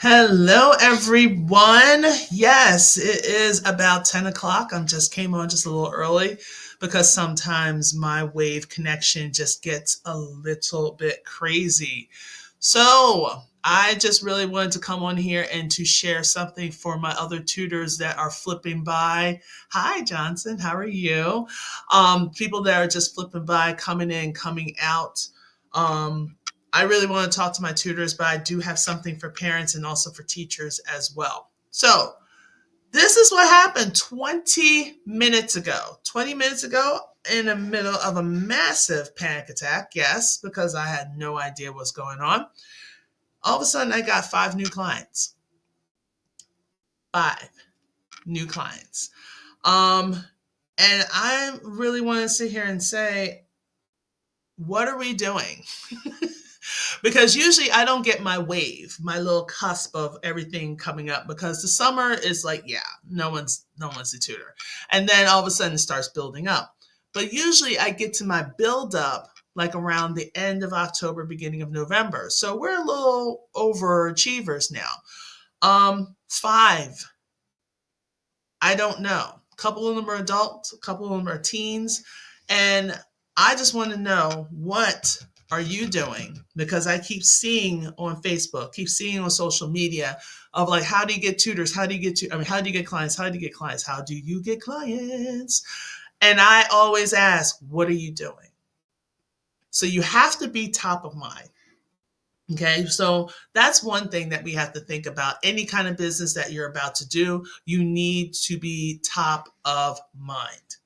Hello, everyone. Yes, it is about 10 o'clock. I just came on just a little early because sometimes my wave connection just gets a little bit crazy. So, I just really wanted to come on here and to share something for my other tutors that are flipping by. Hi, Johnson. How are you? People that are just flipping by, coming in, coming out. Um, I really want to talk to my tutors, but I do have something for parents and also for teachers as well. So, this is what happened 20 minutes ago. 20 minutes ago, in the middle of a massive panic attack, yes, because I had no idea what's going on. All of a sudden, I got five new clients. Five new clients. Um, and I really want to sit here and say, what are we doing? Because usually I don't get my wave, my little cusp of everything coming up because the summer is like, yeah, no one's a tutor. And then all of a sudden it starts building up. But usually I get to my build up like around the end of October, beginning of November. So we're a little overachievers now. Five, I don't know. A couple of them are adults, a couple of them are teens. And I just want to know, what are you doing? Because I keep seeing on Facebook, keep seeing on social media of like, how do you get tutors? How do you get to, I mean, how do you get clients? How do you get clients? How do you get clients? And I always ask, what are you doing? So you have to be top of mind. Okay, so that's one thing that we have to think about. Any kind of business that you're about to do, you need to be top of mind.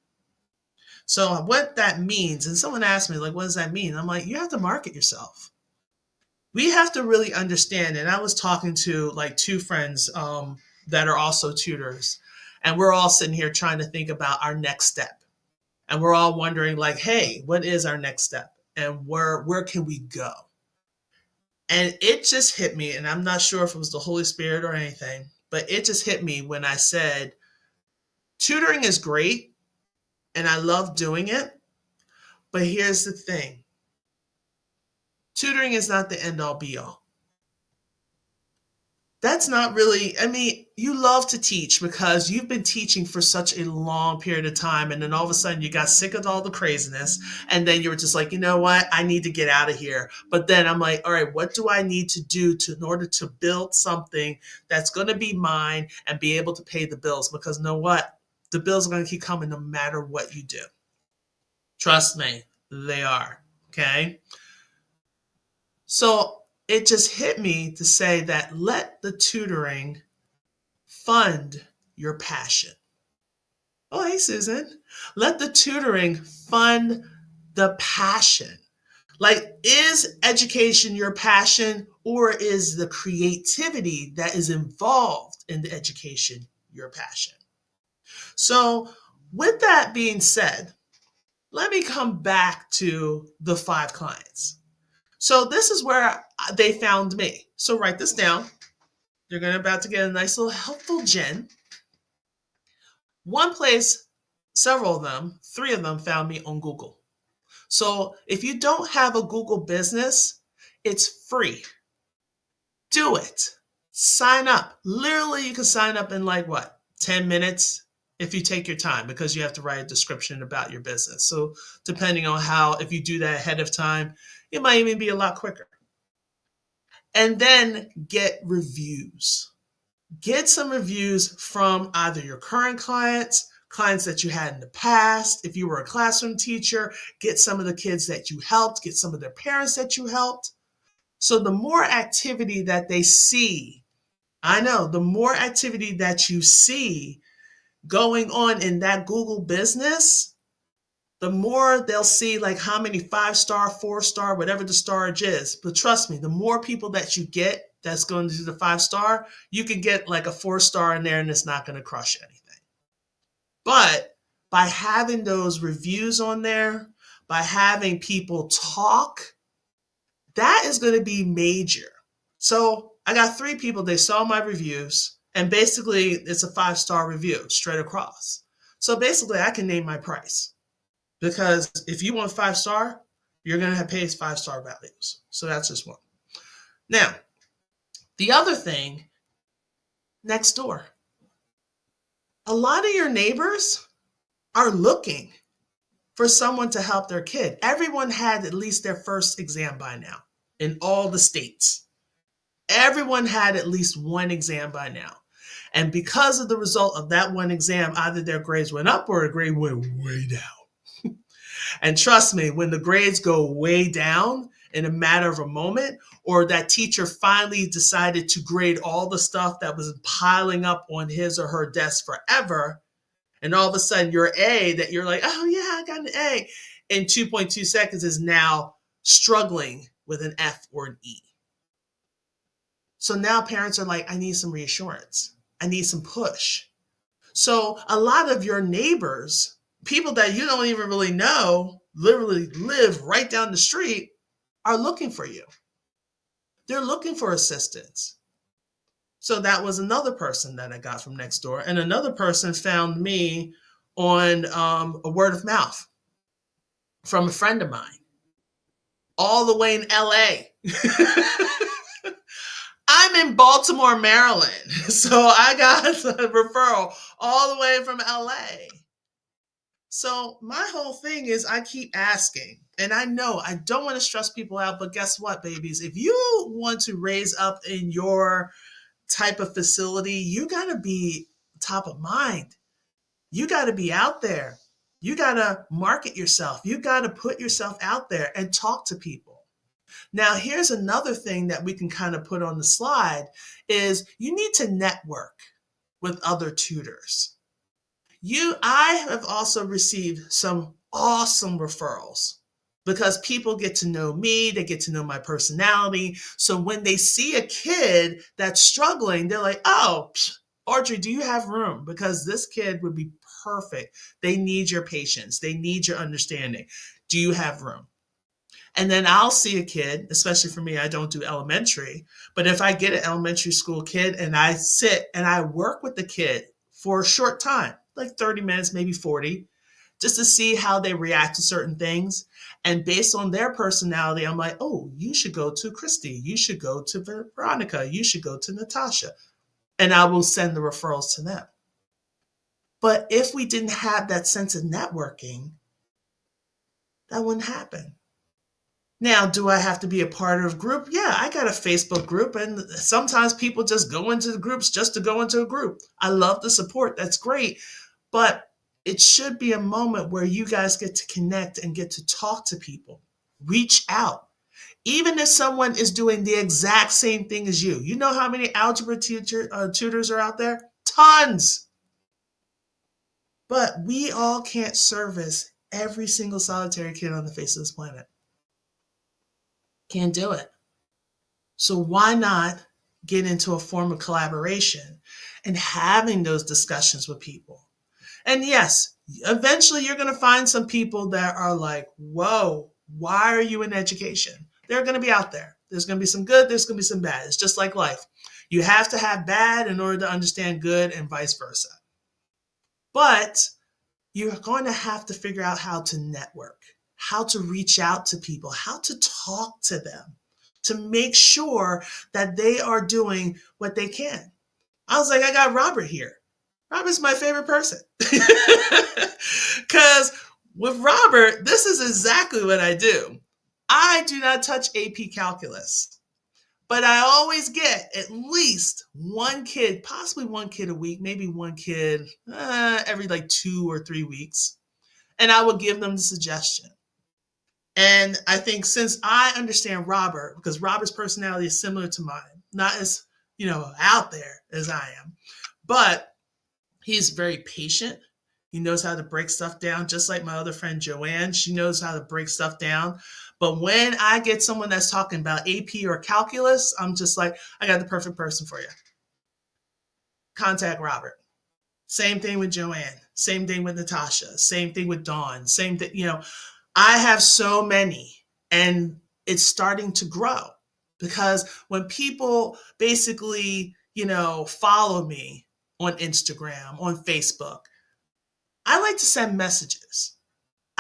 So, what that means, and someone asked me, like, what does that mean? I'm like, you have to market yourself. We have to really understand. And I was talking to like two friends that are also tutors, and we're all sitting here trying to think about our next step. And we're all wondering, like, hey, what is our next step? And where can we go? And it just hit me, and I'm not sure if it was the Holy Spirit or anything, but it just hit me when I said, tutoring is great and I love doing it. But here's the thing, tutoring is not the end all be all. That's not really, I mean, you love to teach because you've been teaching for such a long period of time. And then all of a sudden you got sick of all the craziness. And then you were just like, you know what? I need to get out of here. But then I'm like, all right, what do I need to do in order to build something that's going to be mine and be able to pay the bills? Because you know what? The bills are going to keep coming no matter what you do. Trust me, they are. Okay. So it just hit me to say that let the tutoring fund your passion. Oh, hey, Susan. Let the tutoring fund the passion. Like, is education your passion, or is the creativity that is involved in the education your passion? So, with that being said, let me come back to the five clients. So, this is where they found me. So, write this down. You're going to about to get a nice little helpful gem. One place, several of them, three of them found me on Google. So if you don't have a Google business, it's free. Do it. Sign up. Literally, you can sign up in like what, 10 minutes if you take your time, because you have to write a description about your business. So depending on how, if you do that ahead of time, it might even be a lot quicker. And then get reviews. Get some reviews from either your current clients, clients that you had in the past. If you were a classroom teacher, get some of the kids that you helped, get some of their parents that you helped. So the more activity that they see, I know, the more activity that you see going on in that Google business, the more they'll see like how many 5-star, 4-star, whatever the storage is. But trust me, the more people that you get that's going to do the 5-star, you can get like a 4-star in there and it's not going to crush anything. But by having those reviews on there, by having people talk, that is going to be major. So I got three people, they saw my reviews, and basically it's a 5-star review straight across. So basically I can name my price. Because if you want 5-star, you're going to have paid 5-star values. So that's just one. Now, The other thing, next door. A lot of your neighbors are looking for someone to help their kid. Everyone had at least their first exam by now in all the states. Everyone had at least one exam by now. And because of the result of that one exam, either their grades went up or a grade went way down. And trust me, when the grades go way down in a matter of a moment, or that teacher finally decided to grade all the stuff that was piling up on his or her desk forever, and all of a sudden your A that you're like, oh yeah, I got an A, in 2.2 seconds is now struggling with an F or an E. So now parents are like, I need some reassurance. I need some push. So a lot of your neighbors, people that you don't even really know, literally live right down the street, are looking for you. They're looking for assistance. So that was another person that I got from next door. And another person found me on a word of mouth from a friend of mine, all the way in LA. I'm in Baltimore, Maryland. So I got a referral all the way from LA. So my whole thing is I keep asking, and I know I don't want to stress people out, but guess what, babies? If you want to raise up in your type of facility, you got to be top of mind. You got to be out there. You got to market yourself. You got to put yourself out there and talk to people. Now, here's another thing that we can kind of put on the slide is you need to network with other tutors. I have also received some awesome referrals because people get to know me, they get to know my personality. So when they see a kid that's struggling, they're like, oh, Audrey, do you have room? Because this kid would be perfect. They need your patience. They need your understanding. Do you have room? And then I'll see a kid, especially for me, I don't do elementary, but if I get an elementary school kid and I sit and I work with the kid for a short time, like 30 minutes, maybe 40, just to see how they react to certain things. And based on their personality, I'm like, oh, you should go to Christy. You should go to Veronica. You should go to Natasha. And I will send the referrals to them. But if we didn't have that sense of networking, that wouldn't happen. Now, do I have to be a part of a group? Yeah, I got a Facebook group, and sometimes people just go into the groups just to go into a group. I love the support. That's great. But it should be a moment where you guys get to connect and get to talk to people. Reach out. Even if someone is doing the exact same thing as you. You know how many algebra tutors are out there? Tons. But we all can't service every single solitary kid on the face of this planet. Can't do it. So why not get into a form of collaboration and having those discussions with people? And yes, eventually you're going to find some people that are like, whoa, why are you in education? They're going to be out there. There's going to be some good, there's going to be some bad. It's just like life. You have to have bad in order to understand good and vice versa. But you're going to have to figure out how to network, how to reach out to people, how to talk to them to make sure that they are doing what they can. I was like, I got Robert here. Robert's my favorite person. Because with Robert, this is exactly what I do. I do not touch AP calculus, but I always get at least one kid, possibly one kid a week, maybe one kid every like 2 or 3 weeks. And I would give them the suggestion. And I think since I understand Robert, because Robert's personality is similar to mine, not as, out there as I am, but he's very patient. He knows how to break stuff down, just like my other friend Joanne. She knows how to break stuff down. But when I get someone that's talking about AP or calculus, I'm just like, I got the perfect person for you. Contact Robert. Same thing with Joanne. Same thing with Natasha. Same thing with Dawn. Same thing, I have so many, and it's starting to grow because when people basically, follow me on Instagram, on Facebook, I like to send messages.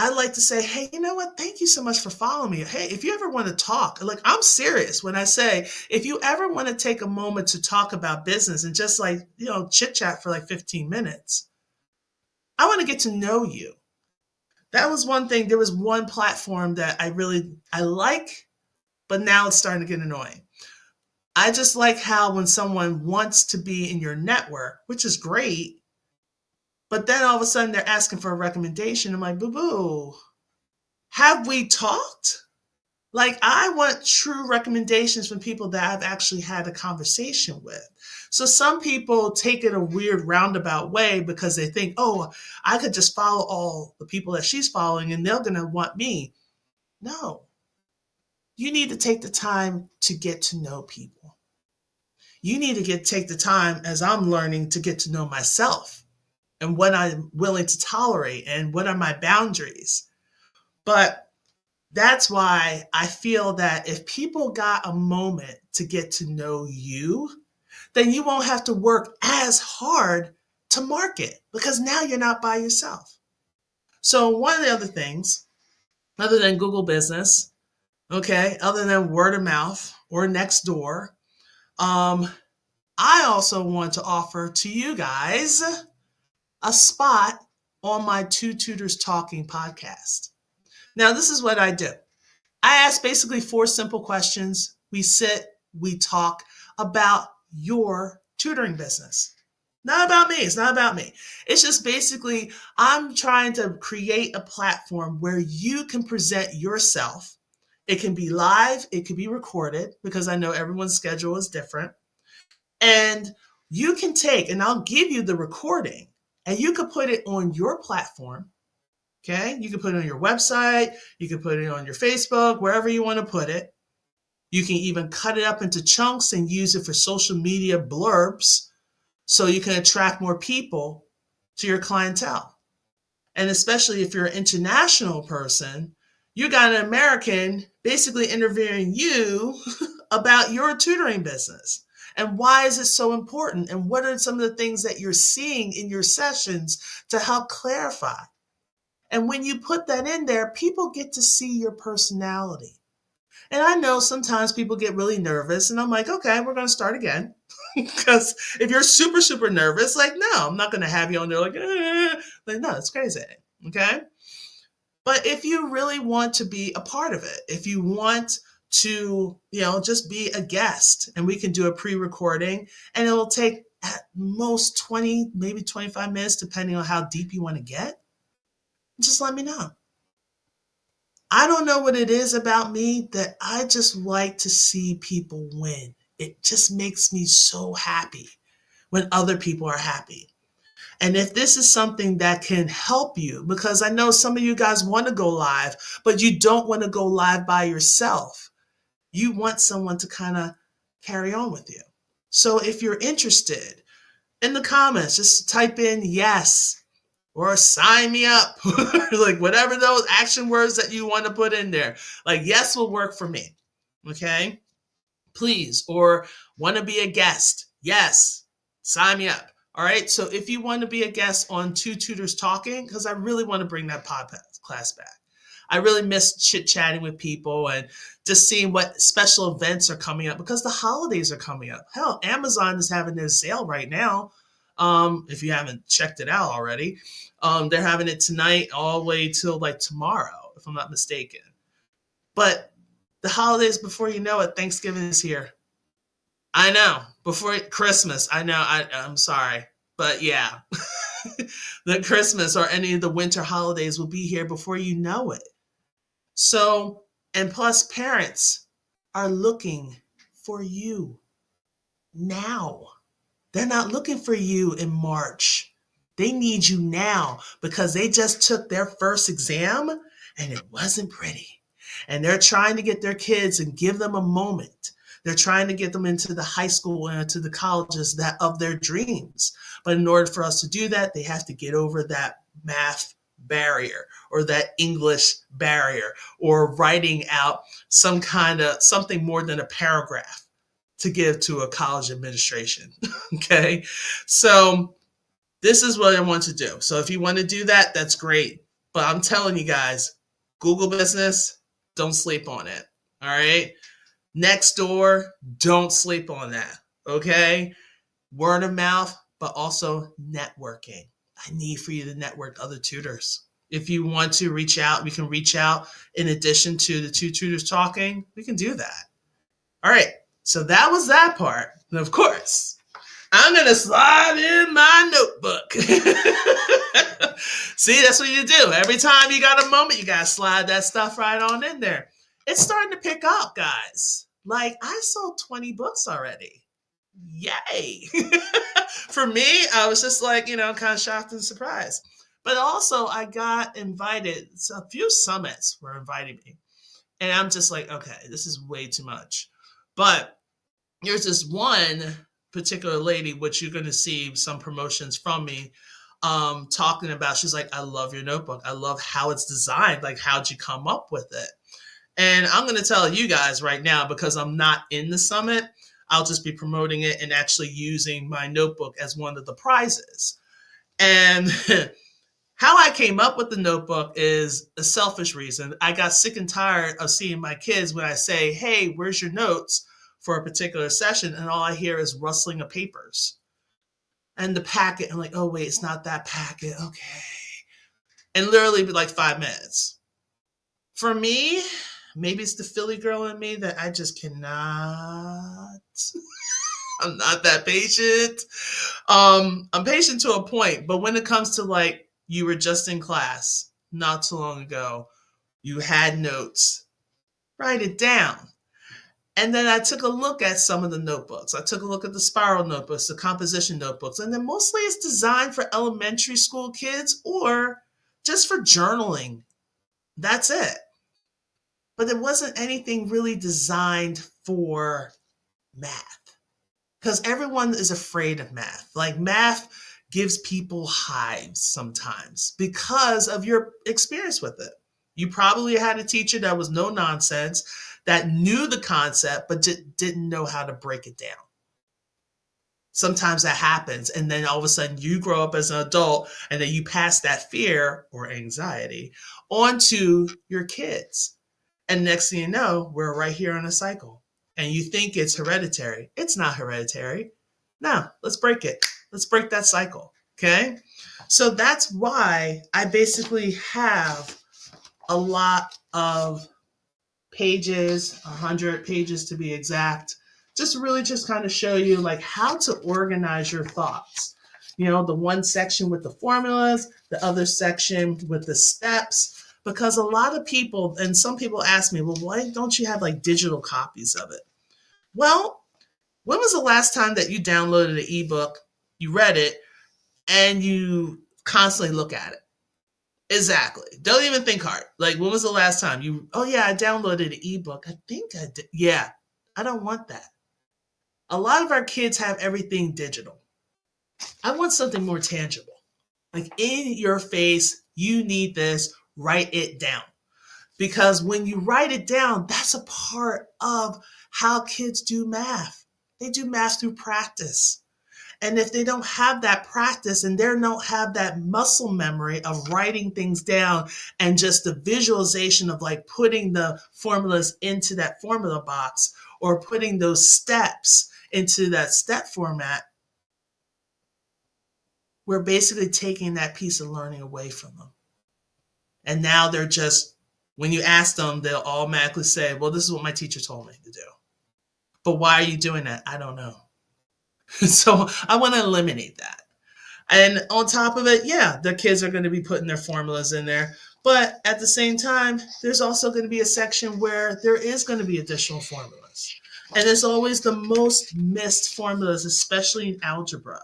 I like to say, hey, you know what? Thank you so much for following me. Hey, if you ever want to talk, like I'm serious when I say, if you ever want to take a moment to talk about business and just like, chit chat for like 15 minutes, I want to get to know you. That was one thing. There was one platform that I like, but now it's starting to get annoying. I just like how when someone wants to be in your network, which is great, but then all of a sudden they're asking for a recommendation. I'm like, boo boo, have we talked? Like, I want true recommendations from people that I've actually had a conversation with. So some people take it a weird roundabout way because they think, oh, I could just follow all the people that she's following and they're going to want me. No, you need to take the time to get to know people. You need to take the time, as I'm learning, to get to know myself and what I'm willing to tolerate and what are my boundaries. But that's why I feel that if people got a moment to get to know you, then you won't have to work as hard to market because now you're not by yourself. So one of the other things, other than Google Business, okay, other than word of mouth or next door, I also want to offer to you guys a spot on my Two Tutors Talking podcast. Now, this is what I do. I ask basically 4 simple questions. We sit, we talk about your tutoring business. Not about me. It's not about me. It's just basically, I'm trying to create a platform where you can present yourself. It can be live, it can be recorded because I know everyone's schedule is different. And you can take, and I'll give you the recording, and you can put it on your platform. Okay, you can put it on your website, you can put it on your Facebook, wherever you want to put it. You can even cut it up into chunks and use it for social media blurbs so you can attract more people to your clientele. And especially if you're an international person, you got an American basically interviewing you about your tutoring business. And why is it so important? And what are some of the things that you're seeing in your sessions to help clarify? And when you put that in there, people get to see your personality. And I know sometimes people get really nervous, and I'm like, okay, we're going to start again. Because if you're super, super nervous, like, no, I'm not going to have you on there like, like, no, it's crazy. Okay. But if you really want to be a part of it, if you want to, just be a guest, and we can do a pre-recording, and it will take at most 20, maybe 25 minutes, depending on how deep you want to get, just let me know. I don't know what it is about me that I just like to see people win. It just makes me so happy when other people are happy. And if this is something that can help you, because I know some of you guys want to go live, but you don't want to go live by yourself. You want someone to kind of carry on with you. So if you're interested, in the comments, just type in yes or sign me up, like whatever those action words that you want to put in there. Like yes will work for me. Okay. Please. Or want to be a guest. Yes. Sign me up. All right. So if you want to be a guest on Two Tutors Talking, because I really want to bring that podcast class back. I really miss chit chatting with people and just seeing what special events are coming up because the holidays are coming up. Hell, Amazon is having their sale right now. If you haven't checked it out already, they're having it tonight all the way till like tomorrow, if I'm not mistaken. But the holidays, before you know it, Thanksgiving is here. I know. Before Christmas, I know. I'm sorry. But yeah, the Christmas or any of the winter holidays will be here before you know it. So, and plus parents are looking for you now. They're not looking for you in March. They need you now because they just took their first exam and it wasn't pretty. And they're trying to get their kids and give them a moment. They're trying to get them into the high school and into the colleges that of their dreams. But in order for us to do that, they have to get over that math barrier or that English barrier or writing out something more than a paragraph to give to a college administration. Okay. So this is what I want to do. So if you want to do that, that's great. But I'm telling you guys, Google business, don't sleep on it. All right. Next door, don't sleep on that. Okay. Word of mouth, but also networking. I need for you to network other tutors. If you want to reach out, we can reach out in addition to the two tutors talking. We can do that. All right. So that was that part. And of course, I'm going to slide in my notebook. See, that's what you do. Every time you got a moment, you got to slide that stuff right on in there. It's starting to pick up, guys. Like, I sold 20 books already. Yay. For me, I was just like, kind of shocked and surprised. But also, I got invited. A few summits were inviting me. And I'm just like, okay, this is way too much. But there's this one particular lady, which you're going to see some promotions from me, talking about. She's like, I love your notebook. I love how it's designed. Like, how'd you come up with it? And I'm going to tell you guys right now, because I'm not in the summit, I'll just be promoting it and actually using my notebook as one of the prizes. And how I came up with the notebook is a selfish reason. I got sick and tired of seeing my kids when I say, hey, where's your notes for a particular session? And all I hear is rustling of papers and the packet. I'm like, oh, wait, it's not that packet. Okay. And literally be like 5 minutes. For me, maybe it's the Philly girl in me that I just cannot. I'm not that patient. I'm patient to a point, but when it comes to like, you were just in class not too long ago, you had notes, write it down. And then I took a look at some of the notebooks. I took a look at the spiral notebooks, the composition notebooks, and then mostly it's designed for elementary school kids or just for journaling. That's it. But it wasn't anything really designed for math, because everyone is afraid of math. Like, math gives people hives sometimes because of your experience with it. You probably had a teacher that was no nonsense, that knew the concept, but didn't know how to break it down. Sometimes that happens. And then all of a sudden you grow up as an adult and then you pass that fear or anxiety onto your kids. And next thing you know, we're right here on a cycle. And you think it's hereditary. It's not hereditary. No, let's break it. Let's break that cycle. Okay? So that's why I basically have a lot of pages, 100 pages to be exact, just really just kind of show you like how to organize your thoughts. The one section with the formulas, the other section with the steps, because a lot of people, and some people ask me, well, why don't you have like digital copies of it? Well, when was the last time that you downloaded an ebook, you read it, and you constantly look at it? Exactly. Don't even think hard. Like, when was the last time oh yeah, I downloaded an ebook. I think I did. Yeah, I don't want that. A lot of our kids have everything digital. I want something more tangible. Like, in your face, you need this, write it down. Because when you write it down, that's a part of how kids do math. They do math through practice. And if they don't have that practice and they don't have that muscle memory of writing things down and just the visualization of like putting the formulas into that formula box or putting those steps into that step format, we're basically taking that piece of learning away from them. And now they're just, when you ask them, they'll automatically say, well, this is what my teacher told me to do. But why are you doing that? I don't know. So I want to eliminate that. And on top of it, yeah, the kids are going to be putting their formulas in there. But at the same time, there's also going to be a section where there is going to be additional formulas. And there's always the most missed formulas, especially in algebra.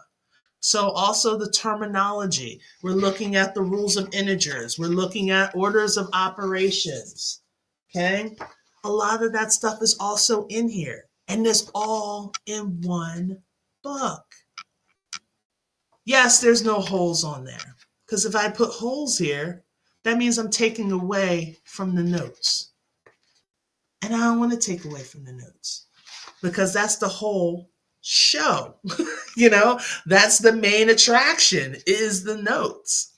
So also the terminology. We're looking at the rules of integers. We're looking at orders of operations. Okay? A lot of that stuff is also in here. And it's all in one book. Yes, there's no holes on there. Because if I put holes here, that means I'm taking away from the notes. And I don't want to take away from the notes. Because that's the whole show. That's the main attraction, is the notes.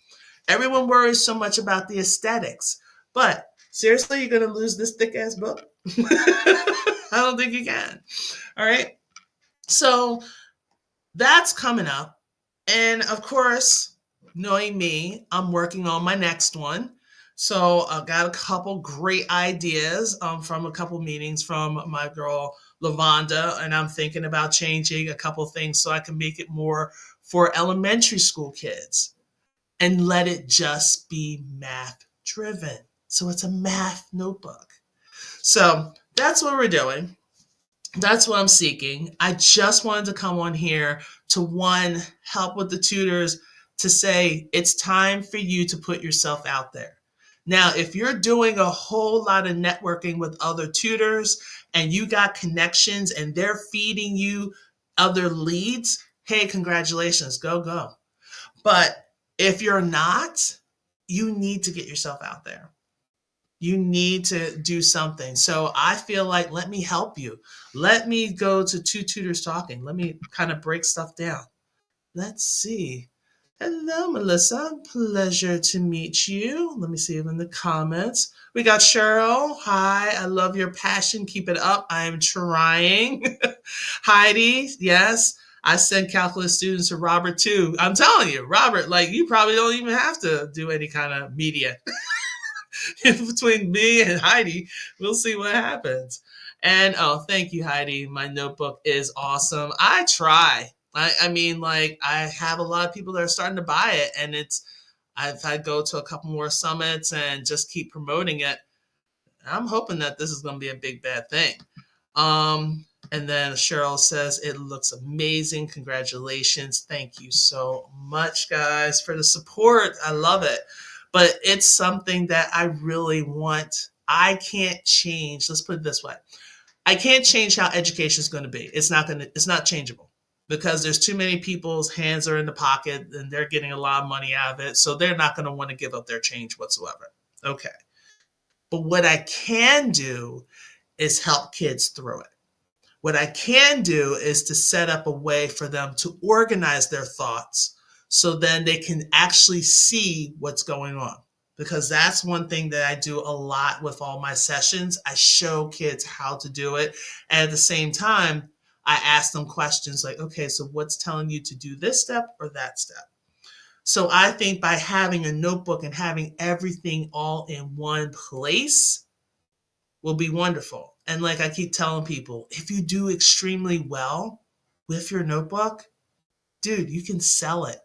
Everyone worries so much about the aesthetics. But seriously, you're going to lose this thick ass book? I don't think you can. All right. So that's coming up. And of course, knowing me, I'm working on my next one. So I've got a couple great ideas from a couple meetings from my girl Lavonda, and I'm thinking about changing a couple things so I can make it more for elementary school kids and let it just be math driven. So it's a math notebook. So that's what we're doing. That's what I'm seeking. I just wanted to come on here to one, help with the tutors, to say it's time for you to put yourself out there. Now, if you're doing a whole lot of networking with other tutors and you got connections and they're feeding you other leads, hey, congratulations, go, go. But if you're not, you need to get yourself out there. You need to do something. So I feel like, let me help you. Let me go to Two Tutors Talking. Let me kind of break stuff down. Let's see. Hello, Melissa. Pleasure to meet you. Let me see in the comments. We got Cheryl. Hi, I love your passion. Keep it up. I'm trying. Heidi, yes. I send calculus students to Robert too. I'm telling you, Robert, like you probably don't even have to do any kind of media. Between me and Heidi, we'll see what happens. And oh, thank you, Heidi. My notebook is awesome. I try. I mean, like, I have a lot of people that are starting to buy it, and if I go to a couple more summits and just keep promoting it, I'm hoping that this is going to be a big bad thing. And then Cheryl says, it looks amazing. Congratulations. Thank you so much, guys, for the support. I love it. But it's something that I really want. I can't change. Let's put it this way. I can't change how education is going to be. It's not changeable because there's too many people's hands are in the pocket and they're getting a lot of money out of it. So they're not going to want to give up their change whatsoever. Okay. But what I can do is help kids through it. What I can do is to set up a way for them to organize their thoughts so then they can actually see what's going on. Because that's one thing that I do a lot with all my sessions. I show kids how to do it. And at the same time, I ask them questions like, okay, so what's telling you to do this step or that step? So I think by having a notebook and having everything all in one place will be wonderful. And like I keep telling people, if you do extremely well with your notebook, dude, you can sell it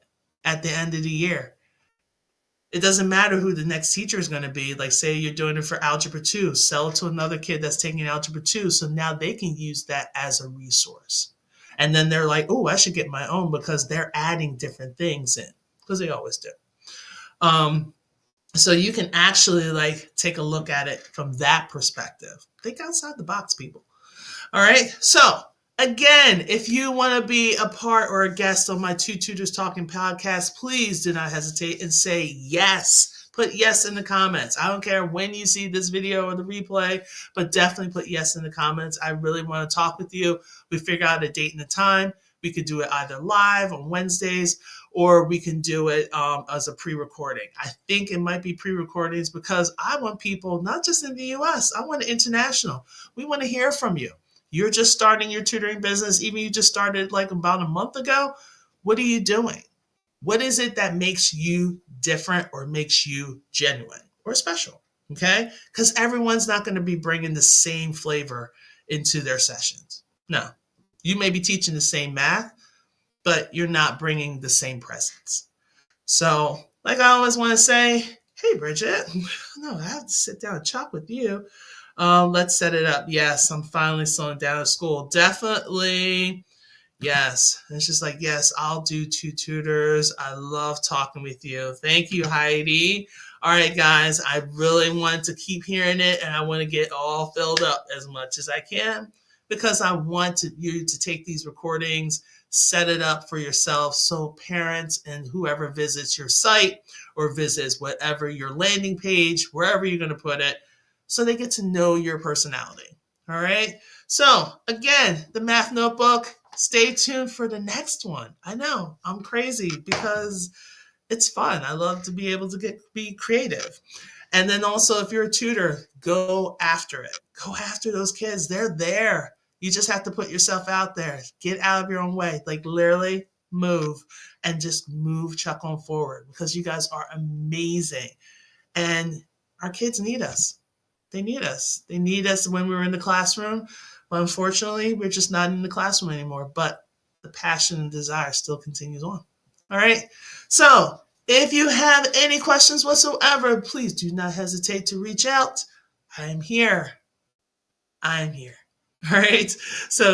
at the end of the year. It doesn't matter who the next teacher is going to be. Like, say you're doing it for Algebra 2, sell it to another kid that's taking Algebra 2. So now they can use that as a resource. And then they're like, oh, I should get my own because they're adding different things in, because they always do. So you can actually like take a look at it from that perspective. Think outside the box, people. All right. So again, if you want to be a part or a guest on my Two Tutors Talking podcast, please do not hesitate and say yes. Put yes in the comments. I don't care when you see this video or the replay, but definitely put yes in the comments. I really want to talk with you. We figure out a date and a time. We could do it either live on Wednesdays or we can do it as a pre-recording. I think it might be pre-recordings because I want people, not just in the US, I want it international. We want to hear from you. You're just starting your tutoring business. Even you just started like about a month ago. What are you doing? What is it that makes you different or makes you genuine or special? Okay? Because everyone's not going to be bringing the same flavor into their sessions. No. You may be teaching the same math, but you're not bringing the same presence. So, like I always want to say, hey, Bridget, no, I have to sit down and chop with you. Let's set it up. Yes, I'm finally slowing down at school. Definitely. Yes. It's just like, yes, I'll do Two Tutors. I love talking with you. Thank you, Heidi. All right, guys, I really want to keep hearing it, and I want to get all filled up as much as I can because I want you to take these recordings, set it up for yourself so parents and whoever visits your site or visits whatever your landing page, wherever you're going to put it, so they get to know your personality. All right. So again, the math notebook, stay tuned for the next one. I know I'm crazy because It's fun. I love to be able to be creative. And then also, if you're a tutor, go after it. Go after those kids. They're there. You just have to put yourself out there. Get out of your own way. Like literally move and just move Chuck on forward because you guys are amazing. And our kids need us. They need us. They need us when we're in the classroom. But unfortunately, we're just not in the classroom anymore. But the passion and desire still continues on. All right. So if you have any questions whatsoever, please do not hesitate to reach out. I am here. I am here. All right. So